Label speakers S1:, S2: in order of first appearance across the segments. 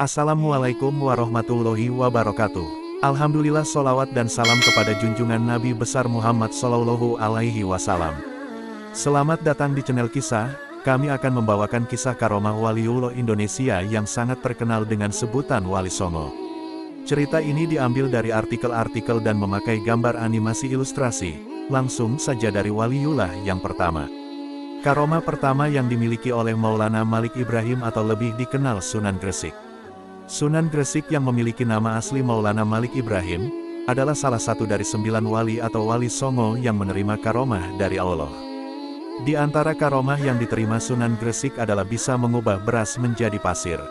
S1: Assalamualaikum warahmatullahi wabarakatuh. Alhamdulillah, sholawat dan salam kepada junjungan Nabi besar Muhammad Sallallahu Alaihi Wasallam. Selamat datang di channel Kisah. Kami akan membawakan kisah karomah Waliullah Indonesia yang sangat terkenal dengan sebutan Wali Songo. Cerita ini diambil dari artikel-artikel dan memakai gambar animasi ilustrasi. Langsung saja dari Waliullah yang pertama. Karomah pertama yang dimiliki oleh Maulana Malik Ibrahim atau lebih dikenal Sunan Gresik. Sunan Gresik yang memiliki nama asli Maulana Malik Ibrahim, adalah salah satu dari 9 wali atau wali songo yang menerima karomah dari Allah. Di antara karomah yang diterima Sunan Gresik adalah bisa mengubah beras menjadi pasir.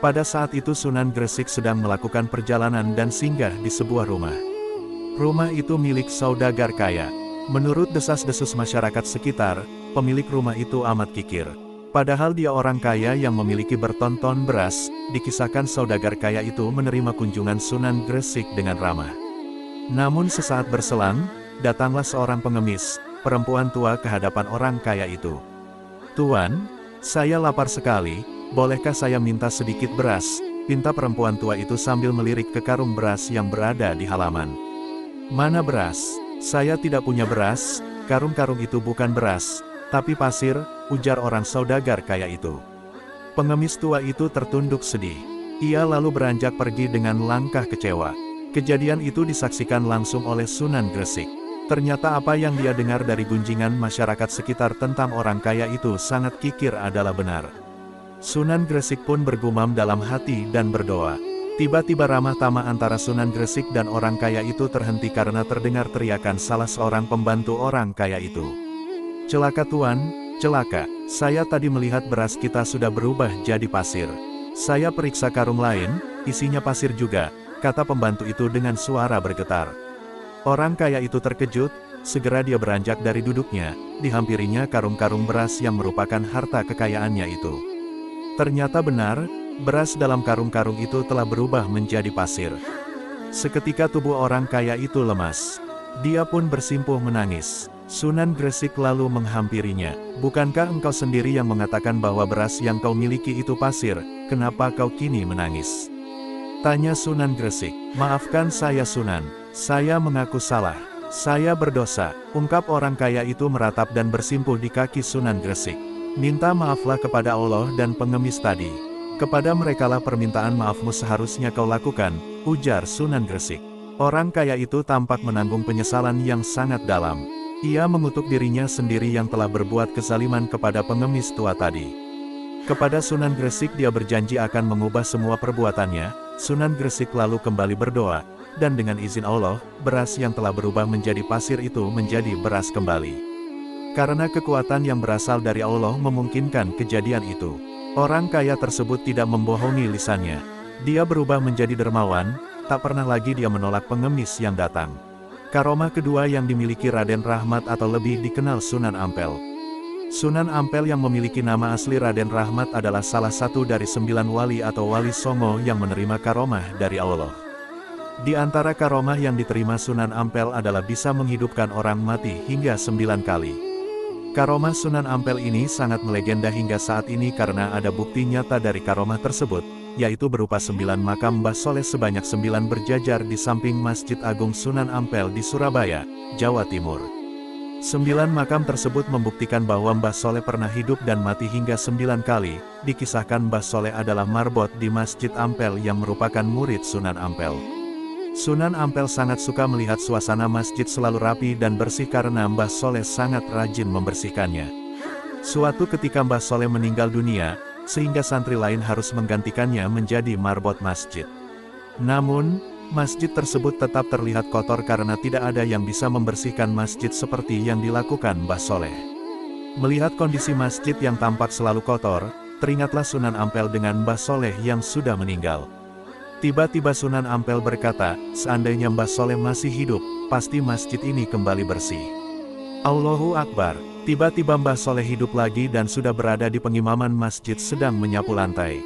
S1: Pada saat itu Sunan Gresik sedang melakukan perjalanan dan singgah di sebuah rumah. Rumah itu milik saudagar kaya. Menurut desas-desus masyarakat sekitar, pemilik rumah itu amat kikir. Padahal dia orang kaya yang memiliki berton-ton beras, dikisahkan saudagar kaya itu menerima kunjungan Sunan Gresik dengan ramah. Namun sesaat berselang, datanglah seorang pengemis, perempuan tua ke hadapan orang kaya itu. "Tuan, saya lapar sekali, bolehkah saya minta sedikit beras?" pinta perempuan tua itu sambil melirik ke karung beras yang berada di halaman. "Mana beras? Saya tidak punya beras." "Karung-karung itu bukan beras, tapi pasir," ujar orang saudagar kaya itu. Pengemis tua itu tertunduk sedih. Ia lalu beranjak pergi dengan langkah kecewa. Kejadian itu disaksikan langsung oleh Sunan Gresik. Ternyata apa yang dia dengar dari gunjingan masyarakat sekitar tentang orang kaya itu sangat kikir adalah benar. Sunan Gresik pun bergumam dalam hati dan berdoa. Tiba-tiba ramah tamah antara Sunan Gresik dan orang kaya itu terhenti karena terdengar teriakan salah seorang pembantu orang kaya itu. "Celaka Tuan, celaka, saya tadi melihat beras kita sudah berubah jadi pasir. Saya periksa karung lain, isinya pasir juga," kata pembantu itu dengan suara bergetar. Orang kaya itu terkejut, segera dia beranjak dari duduknya, dihampirinya karung-karung beras yang merupakan harta kekayaannya itu. Ternyata benar, beras dalam karung-karung itu telah berubah menjadi pasir. Seketika tubuh orang kaya itu lemas. Dia pun bersimpuh menangis. Sunan Gresik lalu menghampirinya. "Bukankah engkau sendiri yang mengatakan bahwa beras yang kau miliki itu pasir, kenapa kau kini menangis?" tanya Sunan Gresik. "Maafkan saya Sunan, saya mengaku salah. Saya berdosa," ungkap orang kaya itu meratap dan bersimpuh di kaki Sunan Gresik. "Minta maaflah kepada Allah dan pengemis tadi. Kepada merekalah permintaan maafmu seharusnya kau lakukan," ujar Sunan Gresik. Orang kaya itu tampak menanggung penyesalan yang sangat dalam. Ia mengutuk dirinya sendiri yang telah berbuat kezaliman kepada pengemis tua tadi. Kepada Sunan Gresik dia berjanji akan mengubah semua perbuatannya. Sunan Gresik lalu kembali berdoa, dan dengan izin Allah, beras yang telah berubah menjadi pasir itu menjadi beras kembali. Karena kekuatan yang berasal dari Allah memungkinkan kejadian itu. Orang kaya tersebut tidak membohongi lisannya. Dia berubah menjadi dermawan, tak pernah lagi dia menolak pengemis yang datang. Karomah kedua yang dimiliki Raden Rahmat atau lebih dikenal Sunan Ampel. Sunan Ampel yang memiliki nama asli Raden Rahmat adalah salah satu dari 9 wali atau wali songo yang menerima karomah dari Allah. Di antara karomah yang diterima Sunan Ampel adalah bisa menghidupkan orang mati hingga 9 kali. Karomah Sunan Ampel ini sangat melegenda hingga saat ini karena ada bukti nyata dari karomah tersebut, yaitu berupa 9 makam Mbah Soleh sebanyak 9 berjajar di samping Masjid Agung Sunan Ampel di Surabaya, Jawa Timur. 9 makam tersebut membuktikan bahwa Mbah Soleh pernah hidup dan mati hingga 9 kali. Dikisahkan Mbah Soleh adalah marbot di Masjid Ampel yang merupakan murid Sunan Ampel. Sunan Ampel sangat suka melihat suasana masjid selalu rapi dan bersih karena Mbah Soleh sangat rajin membersihkannya. Suatu ketika Mbah Soleh meninggal dunia, sehingga santri lain harus menggantikannya menjadi marbot masjid. Namun, masjid tersebut tetap terlihat kotor karena tidak ada yang bisa membersihkan masjid seperti yang dilakukan Mbah Soleh. Melihat kondisi masjid yang tampak selalu kotor, teringatlah Sunan Ampel dengan Mbah Soleh yang sudah meninggal. Tiba-tiba Sunan Ampel berkata, "Seandainya Mbah Soleh masih hidup, pasti masjid ini kembali bersih." Allahu Akbar. Tiba-tiba Mbah Soleh hidup lagi dan sudah berada di pengimaman masjid sedang menyapu lantai.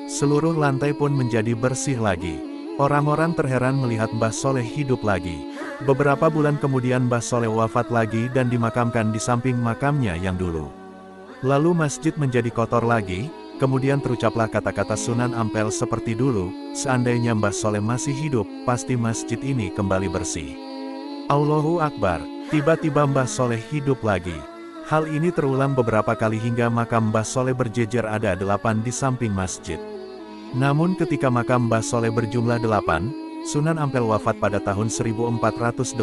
S1: Seluruh lantai pun menjadi bersih lagi. Orang-orang terheran melihat Mbah Soleh hidup lagi. Beberapa bulan kemudian Mbah Soleh wafat lagi dan dimakamkan di samping makamnya yang dulu. Lalu masjid menjadi kotor lagi, Kemudian terucaplah kata-kata Sunan Ampel seperti dulu, seandainya Mbah Soleh masih hidup, pasti masjid ini kembali bersih. Allahu Akbar, tiba-tiba Mbah Soleh hidup lagi. Hal ini terulang beberapa kali hingga makam Mbah Soleh berjejer ada 8 di samping masjid. Namun ketika makam Mbah Soleh berjumlah 8, Sunan Ampel wafat pada tahun 1481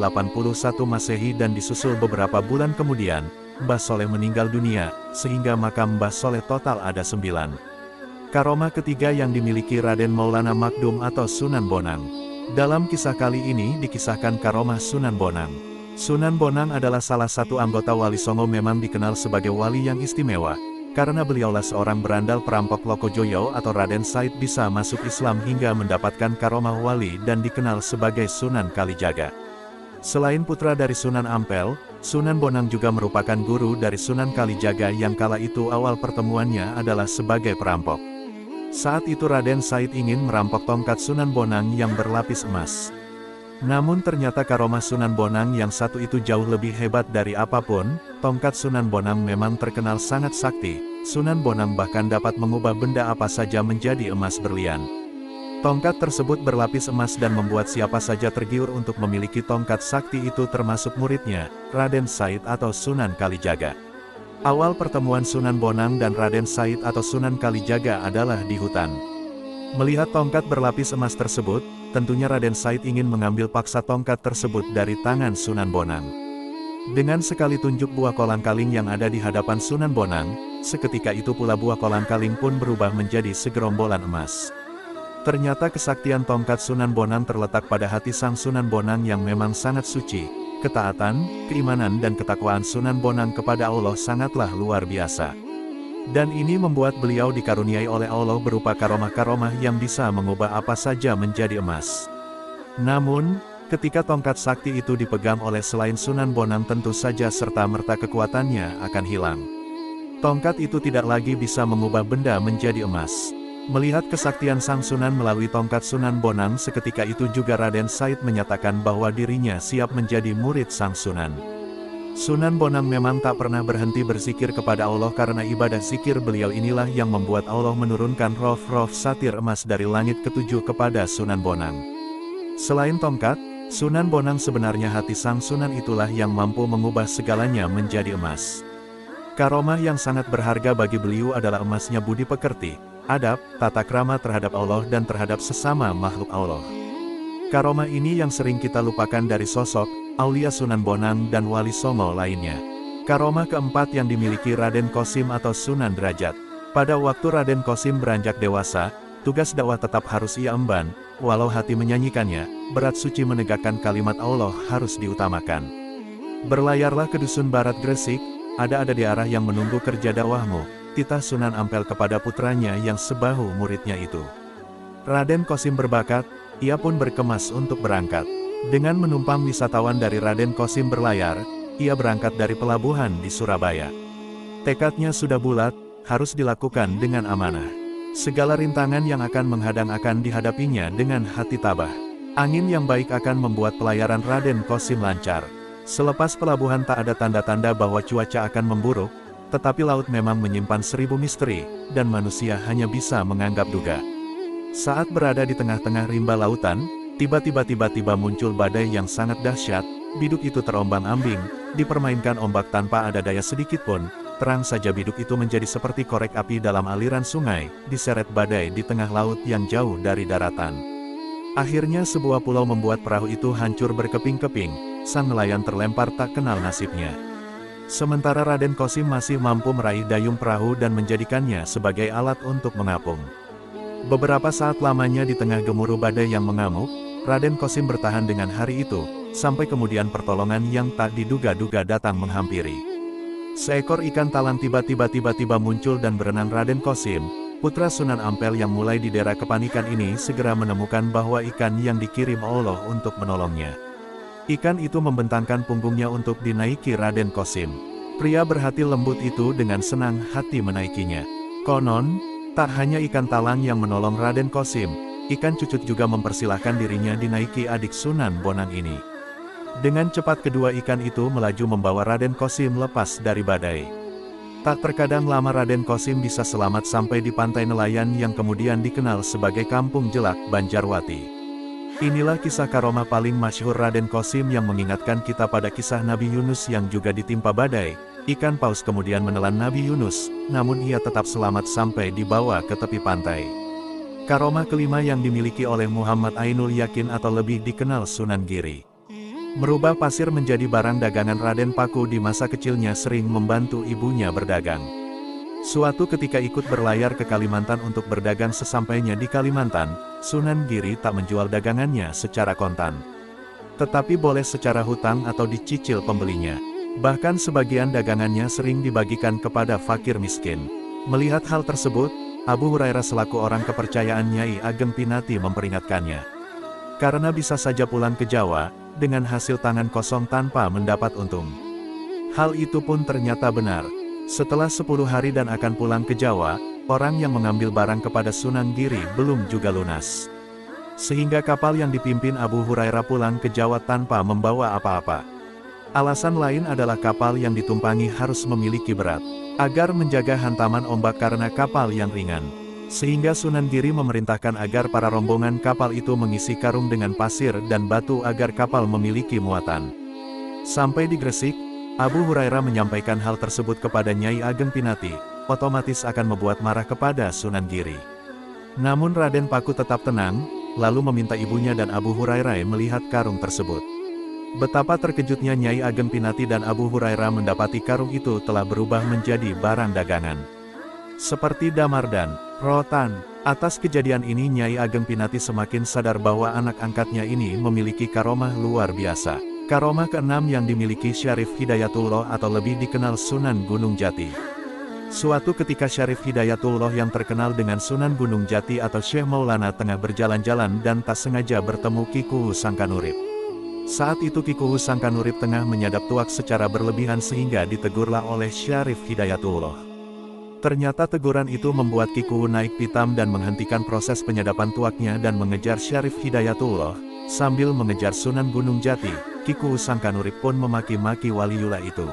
S1: Masehi dan disusul beberapa bulan kemudian, Mbah Soleh meninggal dunia, sehingga makam Mbah Soleh total ada 9. Karomah ketiga yang dimiliki Raden Maulana Makdum atau Sunan Bonang. Dalam kisah kali ini dikisahkan karomah Sunan Bonang. Sunan Bonang adalah salah satu anggota Wali Songo, memang dikenal sebagai wali yang istimewa, karena beliaulah seorang berandal perampok Lokojoyo atau Raden Said bisa masuk Islam hingga mendapatkan karomah wali dan dikenal sebagai Sunan Kalijaga. Selain putra dari Sunan Ampel, Sunan Bonang juga merupakan guru dari Sunan Kalijaga yang kala itu awal pertemuannya adalah sebagai perampok. Saat itu Raden Said ingin merampok tongkat Sunan Bonang yang berlapis emas. Namun ternyata karomah Sunan Bonang yang satu itu jauh lebih hebat dari apapun. Tongkat Sunan Bonang memang terkenal sangat sakti. Sunan Bonang bahkan dapat mengubah benda apa saja menjadi emas berlian. Tongkat tersebut berlapis emas dan membuat siapa saja tergiur untuk memiliki tongkat sakti itu, termasuk muridnya, Raden Said atau Sunan Kalijaga. Awal pertemuan Sunan Bonang dan Raden Said atau Sunan Kalijaga adalah di hutan. Melihat tongkat berlapis emas tersebut, tentunya Raden Said ingin mengambil paksa tongkat tersebut dari tangan Sunan Bonang. Dengan sekali tunjuk buah kolang-kaling yang ada di hadapan Sunan Bonang, seketika itu pula buah kolang-kaling pun berubah menjadi segerombolan emas. Ternyata kesaktian tongkat Sunan Bonang terletak pada hati sang Sunan Bonang yang memang sangat suci. Ketaatan, keimanan dan ketakwaan Sunan Bonang kepada Allah sangatlah luar biasa. Dan ini membuat beliau dikaruniai oleh Allah berupa karomah-karomah yang bisa mengubah apa saja menjadi emas. Namun, ketika tongkat sakti itu dipegang oleh selain Sunan Bonang, tentu saja serta-merta kekuatannya akan hilang. Tongkat itu tidak lagi bisa mengubah benda menjadi emas. Melihat kesaktian sang Sunan melalui tongkat Sunan Bonang, seketika itu juga Raden Said menyatakan bahwa dirinya siap menjadi murid sang Sunan. Sunan Bonang memang tak pernah berhenti berzikir kepada Allah, karena ibadah zikir beliau inilah yang membuat Allah menurunkan roh-roh satir emas dari langit ketujuh kepada Sunan Bonang. Selain tongkat, Sunan Bonang sebenarnya hati sang Sunan itulah yang mampu mengubah segalanya menjadi emas. Karomah yang sangat berharga bagi beliau adalah emasnya budi pekerti, adab, tata krama terhadap Allah dan terhadap sesama makhluk Allah. Karomah ini yang sering kita lupakan dari sosok aulia Sunan Bonang dan Wali Songo lainnya. Karomah keempat yang dimiliki Raden Qasim atau Sunan Derajat. Pada waktu Raden Qasim beranjak dewasa, tugas dakwah tetap harus ia emban, walau hati menyanyikannya, berat suci menegakkan kalimat Allah harus diutamakan. Berlayarlah ke dusun barat Gresik, ada di arah yang menunggu kerja dakwahmu, titah Sunan Ampel kepada putranya yang sebahu muridnya itu. Raden Qasim berbakat, ia pun berkemas untuk berangkat. Dengan menumpang wisatawan dari Raden Qasim berlayar, ia berangkat dari pelabuhan di Surabaya. Tekadnya sudah bulat, harus dilakukan dengan amanah. Segala rintangan yang akan menghadang akan dihadapinya dengan hati tabah. Angin yang baik akan membuat pelayaran Raden Qasim lancar. Selepas pelabuhan tak ada tanda-tanda bahwa cuaca akan memburuk, tetapi laut memang menyimpan 1000 misteri, dan manusia hanya bisa menganggap duga. Saat berada di tengah-tengah rimba lautan, tiba-tiba muncul badai yang sangat dahsyat. Biduk itu terombang-ambing, dipermainkan ombak tanpa ada daya sedikit pun. Terang saja biduk itu menjadi seperti korek api dalam aliran sungai, diseret badai di tengah laut yang jauh dari daratan. Akhirnya sebuah pulau membuat perahu itu hancur berkeping-keping. Sang nelayan terlempar tak kenal nasibnya. Sementara Raden Qasim masih mampu meraih dayung perahu dan menjadikannya sebagai alat untuk mengapung. Beberapa saat lamanya di tengah gemuruh badai yang mengamuk, Raden Qasim bertahan dengan hari itu, sampai kemudian pertolongan yang tak diduga-duga datang menghampiri. Seekor ikan talang tiba-tiba muncul dan berenang. Raden Qasim, putra Sunan Ampel yang mulai didera kepanikan ini, segera menemukan bahwa ikan yang dikirim Allah untuk menolongnya. Ikan itu membentangkan punggungnya untuk dinaiki Raden Qasim. Pria berhati lembut itu dengan senang hati menaikinya. Konon, tak hanya ikan talang yang menolong Raden Qasim, ikan cucut juga mempersilahkan dirinya dinaiki adik Sunan Bonang ini. Dengan cepat kedua ikan itu melaju membawa Raden Qasim lepas dari badai. Tak terkadang lama Raden Kosim bisa selamat sampai di pantai nelayan yang kemudian dikenal sebagai Kampung Jelak, Banjarwati. Inilah kisah karomah paling masyhur Raden Kosim yang mengingatkan kita pada kisah Nabi Yunus yang juga ditimpa badai. Ikan paus kemudian menelan Nabi Yunus, namun ia tetap selamat sampai dibawa ke tepi pantai. Karomah kelima yang dimiliki oleh Muhammad Ainul Yakin atau lebih dikenal Sunan Giri. Merubah pasir menjadi barang dagangan Raden Paku di masa kecilnya sering membantu ibunya berdagang. Suatu ketika ikut berlayar ke Kalimantan untuk berdagang sesampainya di Kalimantan, Sunan Giri tak menjual dagangannya secara kontan. Tetapi boleh secara hutang atau dicicil pembelinya. Bahkan sebagian dagangannya sering dibagikan kepada fakir miskin. Melihat hal tersebut, Abu Hurairah selaku orang kepercayaan Nyai Ageng Pinati memperingatkannya. Karena bisa saja pulang ke Jawa, dengan hasil tangan kosong tanpa mendapat untung. Hal itu pun ternyata benar. Setelah 10 hari dan akan pulang ke Jawa, orang yang mengambil barang kepada Sunan Giri belum juga lunas. Sehingga kapal yang dipimpin Abu Hurairah pulang ke Jawa tanpa membawa apa-apa. Alasan lain adalah kapal yang ditumpangi harus memiliki berat, agar menjaga hantaman ombak karena kapal yang ringan. Sehingga Sunan Giri memerintahkan agar para rombongan kapal itu mengisi karung dengan pasir dan batu agar kapal memiliki muatan. Sampai di Gresik, Abu Hurairah menyampaikan hal tersebut kepada Nyai Ageng Pinati, otomatis akan membuat marah kepada Sunan Giri. Namun Raden Paku tetap tenang, lalu meminta ibunya dan Abu Hurairah melihat karung tersebut. Betapa terkejutnya Nyai Ageng Pinati dan Abu Hurairah mendapati karung itu telah berubah menjadi barang dagangan. Seperti damar dan rotan. Atas kejadian ini Nyai Ageng Pinati semakin sadar bahwa anak angkatnya ini memiliki karomah luar biasa. Karomah keenam yang dimiliki Syarif Hidayatullah atau lebih dikenal Sunan Gunung Jati. Suatu ketika Syarif Hidayatullah yang terkenal dengan Sunan Gunung Jati atau Syekh Maulana tengah berjalan-jalan dan tak sengaja bertemu Ki Kuwu Sangkanurip. Saat itu Ki Kuwu Sangkanurip tengah menyadap tuak secara berlebihan sehingga ditegurlah oleh Syarif Hidayatullah. Ternyata teguran itu membuat Ki Kuwu naik pitam dan menghentikan proses penyadapan tuaknya dan mengejar Syarif Hidayatullah. Sambil mengejar Sunan Gunung Jati, Ki Kuwu Sangkanurip pun memaki-maki waliullah itu.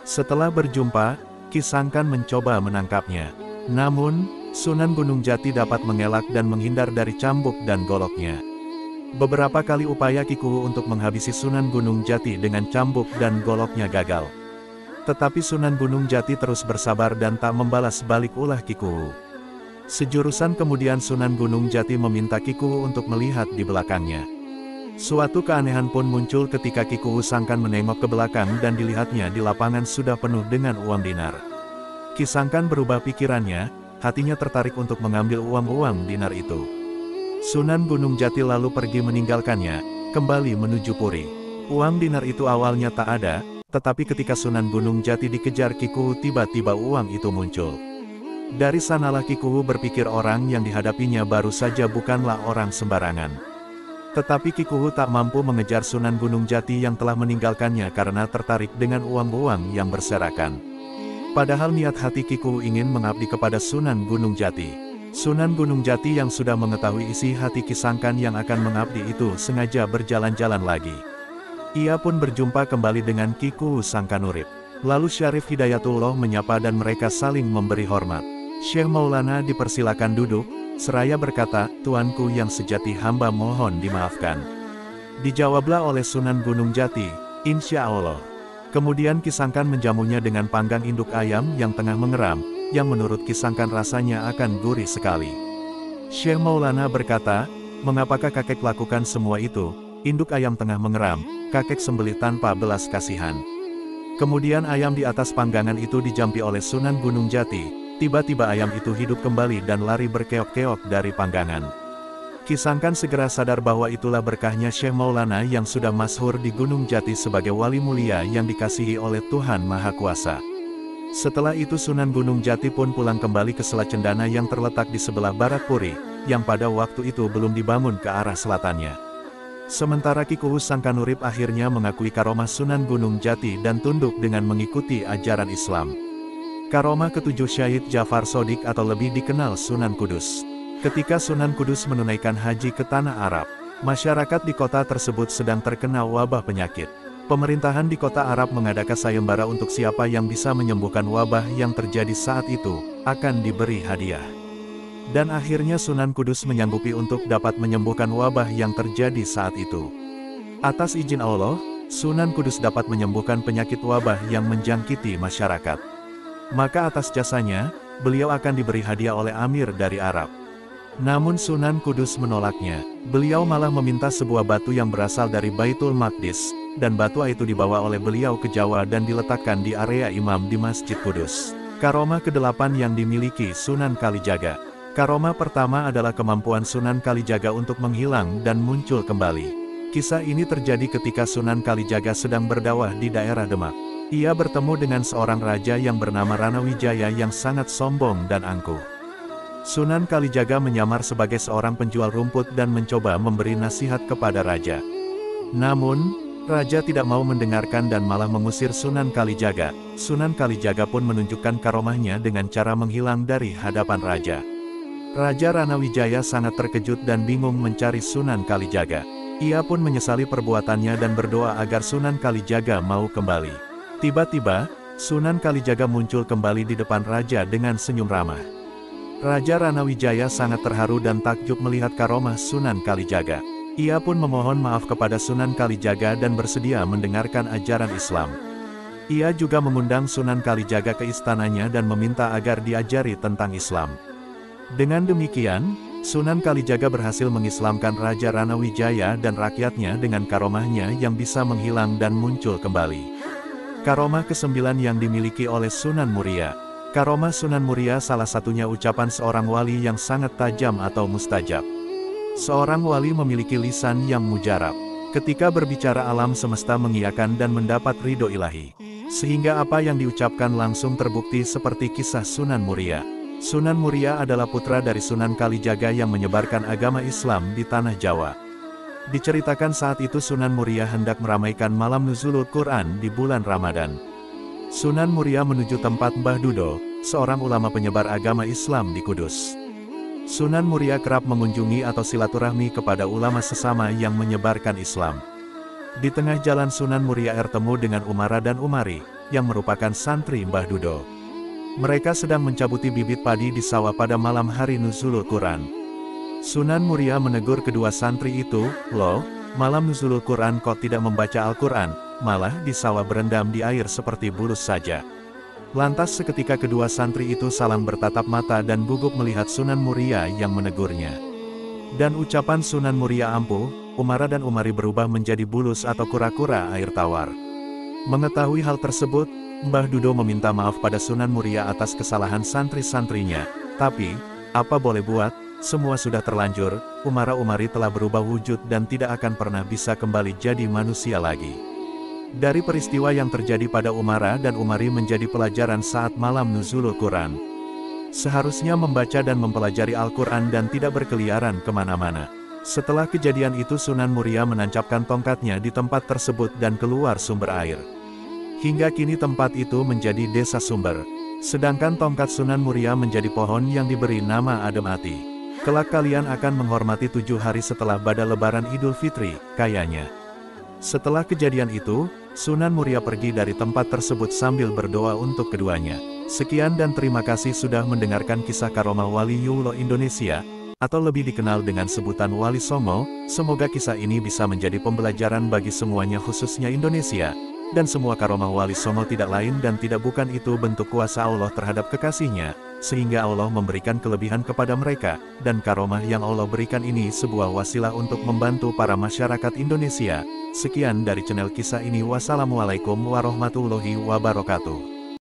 S1: Setelah berjumpa, Ki Sangkan mencoba menangkapnya. Namun, Sunan Gunung Jati dapat mengelak dan menghindar dari cambuk dan goloknya. Beberapa kali upaya Ki Kuwu untuk menghabisi Sunan Gunung Jati dengan cambuk dan goloknya gagal. Tetapi Sunan Gunung Jati terus bersabar dan tak membalas balik ulah Ki Kuwu. Sejurusan kemudian Sunan Gunung Jati meminta Ki Kuwu untuk melihat di belakangnya. Suatu keanehan pun muncul ketika Ki Kuwu Sangkan menengok ke belakang dan dilihatnya di lapangan sudah penuh dengan uang dinar. Ki Sangkan berubah pikirannya, hatinya tertarik untuk mengambil uang-uang dinar itu. Sunan Gunung Jati lalu pergi meninggalkannya, kembali menuju Puri. Uang dinar itu awalnya tak ada, tetapi ketika Sunan Gunung Jati dikejar Ki Kuwu tiba-tiba uang itu muncul. Dari sanalah Ki Kuwu berpikir orang yang dihadapinya baru saja bukanlah orang sembarangan. Tetapi Ki Kuwu tak mampu mengejar Sunan Gunung Jati yang telah meninggalkannya karena tertarik dengan uang-uang yang berserakan. Padahal niat hati Ki Kuwu ingin mengabdi kepada Sunan Gunung Jati. Sunan Gunung Jati yang sudah mengetahui isi hati Ki Sangkan yang akan mengabdi itu sengaja berjalan-jalan lagi. Ia pun berjumpa kembali dengan Ki Kuwu Sangkanurip. Lalu Syarif Hidayatullah menyapa dan mereka saling memberi hormat. Syekh Maulana dipersilakan duduk, seraya berkata, "Tuanku yang sejati hamba mohon dimaafkan." Dijawablah oleh Sunan Gunung Jati, "Insya Allah." Kemudian Ki Sangkan menjamunya dengan panggang induk ayam yang tengah mengeram, yang menurut Ki Sangkan rasanya akan gurih sekali. Syekh Maulana berkata, "Mengapakah kakek lakukan semua itu?" Induk ayam tengah mengeram, kakek sembelih tanpa belas kasihan. Kemudian ayam di atas panggangan itu dijampi oleh Sunan Gunung Jati. Tiba-tiba ayam itu hidup kembali dan lari berkeok-keok dari panggangan. Ki Sangkan segera sadar bahwa itulah berkahnya Syekh Maulana yang sudah masyhur di Gunung Jati sebagai wali mulia yang dikasihi oleh Tuhan Maha Kuasa. Setelah itu Sunan Gunung Jati pun pulang kembali ke Selat Cendana yang terletak di sebelah barat Puri, yang pada waktu itu belum dibangun ke arah selatannya. Sementara Ki Kuwu Sangkanurip akhirnya mengakui karomah Sunan Gunung Jati dan tunduk dengan mengikuti ajaran Islam. Karomah ketujuh Syahid Jafar Sodik atau lebih dikenal Sunan Kudus. Ketika Sunan Kudus menunaikan haji ke Tanah Arab, masyarakat di kota tersebut sedang terkena wabah penyakit. Pemerintahan di kota Arab mengadakan sayembara untuk siapa yang bisa menyembuhkan wabah yang terjadi saat itu, akan diberi hadiah. Dan akhirnya Sunan Kudus menyanggupi untuk dapat menyembuhkan wabah yang terjadi saat itu. Atas izin Allah, Sunan Kudus dapat menyembuhkan penyakit wabah yang menjangkiti masyarakat. Maka atas jasanya, beliau akan diberi hadiah oleh Amir dari Arab. Namun Sunan Kudus menolaknya. Beliau malah meminta sebuah batu yang berasal dari Baitul Maqdis, dan batu itu dibawa oleh beliau ke Jawa dan diletakkan di area imam di Masjid Kudus. Karomah ke-8 yang dimiliki Sunan Kalijaga. Karomah pertama adalah kemampuan Sunan Kalijaga untuk menghilang dan muncul kembali. Kisah ini terjadi ketika Sunan Kalijaga sedang berdakwah di daerah Demak. Ia bertemu dengan seorang raja yang bernama Ranawijaya yang sangat sombong dan angkuh. Sunan Kalijaga menyamar sebagai seorang penjual rumput dan mencoba memberi nasihat kepada raja. Namun, raja tidak mau mendengarkan dan malah mengusir Sunan Kalijaga. Sunan Kalijaga pun menunjukkan karomahnya dengan cara menghilang dari hadapan raja. Raja Ranawijaya sangat terkejut dan bingung mencari Sunan Kalijaga. Ia pun menyesali perbuatannya dan berdoa agar Sunan Kalijaga mau kembali. Tiba-tiba, Sunan Kalijaga muncul kembali di depan raja dengan senyum ramah. Raja Ranawijaya sangat terharu dan takjub melihat karomah Sunan Kalijaga. Ia pun memohon maaf kepada Sunan Kalijaga dan bersedia mendengarkan ajaran Islam. Ia juga mengundang Sunan Kalijaga ke istananya dan meminta agar diajari tentang Islam. Dengan demikian, Sunan Kalijaga berhasil mengislamkan Raja Ranawijaya dan rakyatnya dengan karomahnya yang bisa menghilang dan muncul kembali. Karomah ke-9 yang dimiliki oleh Sunan Muria. Karomah Sunan Muria salah satunya ucapan seorang wali yang sangat tajam atau mustajab. Seorang wali memiliki lisan yang mujarab. Ketika berbicara alam semesta mengiyakan dan mendapat ridho ilahi. Sehingga apa yang diucapkan langsung terbukti seperti kisah Sunan Muria. Sunan Muria adalah putra dari Sunan Kalijaga yang menyebarkan agama Islam di tanah Jawa. Diceritakan saat itu Sunan Muria hendak meramaikan malam nuzulul Quran di bulan Ramadan. Sunan Muria menuju tempat Mbah Dudo, seorang ulama penyebar agama Islam di Kudus. Sunan Muria kerap mengunjungi atau silaturahmi kepada ulama sesama yang menyebarkan Islam. Di tengah jalan Sunan Muria bertemu dengan Umara dan Umari, yang merupakan santri Mbah Dudo. Mereka sedang mencabuti bibit padi di sawah pada malam hari nuzulul Quran. Sunan Muria menegur kedua santri itu, "Loh, malam nuzulul Quran kok tidak membaca Al-Quran, malah di sawah berendam di air seperti bulus saja." Lantas seketika kedua santri itu saling bertatap mata dan gugup melihat Sunan Muria yang menegurnya. Dan ucapan Sunan Muria ampuh, Umara dan Umari berubah menjadi bulus atau kura-kura air tawar. Mengetahui hal tersebut, Mbah Dudo meminta maaf pada Sunan Muria atas kesalahan santri-santrinya. Tapi, apa boleh buat, semua sudah terlanjur, Umara-Umari telah berubah wujud dan tidak akan pernah bisa kembali jadi manusia lagi. Dari peristiwa yang terjadi pada Umara dan Umari menjadi pelajaran saat malam nuzulul Quran. Seharusnya membaca dan mempelajari Al-Quran dan tidak berkeliaran kemana-mana. Setelah kejadian itu Sunan Muria menancapkan tongkatnya di tempat tersebut dan keluar sumber air. Hingga kini tempat itu menjadi desa sumber. Sedangkan tongkat Sunan Muria menjadi pohon yang diberi nama Adem Ati. Kelak kalian akan menghormati 7 hari setelah pada lebaran Idul Fitri, kayaknya. Setelah kejadian itu, Sunan Muria pergi dari tempat tersebut sambil berdoa untuk keduanya. Sekian dan terima kasih sudah mendengarkan kisah karomah Waliullah Indonesia, atau lebih dikenal dengan sebutan Wali Songo. Semoga kisah ini bisa menjadi pembelajaran bagi semuanya khususnya Indonesia. Dan semua karomah Wali Songo tidak lain dan tidak bukan itu bentuk kuasa Allah terhadap kekasihnya, sehingga Allah memberikan kelebihan kepada mereka, dan karomah yang Allah berikan ini sebuah wasilah untuk membantu para masyarakat Indonesia. Sekian dari channel kisah ini. Wassalamualaikum warahmatullahi wabarakatuh.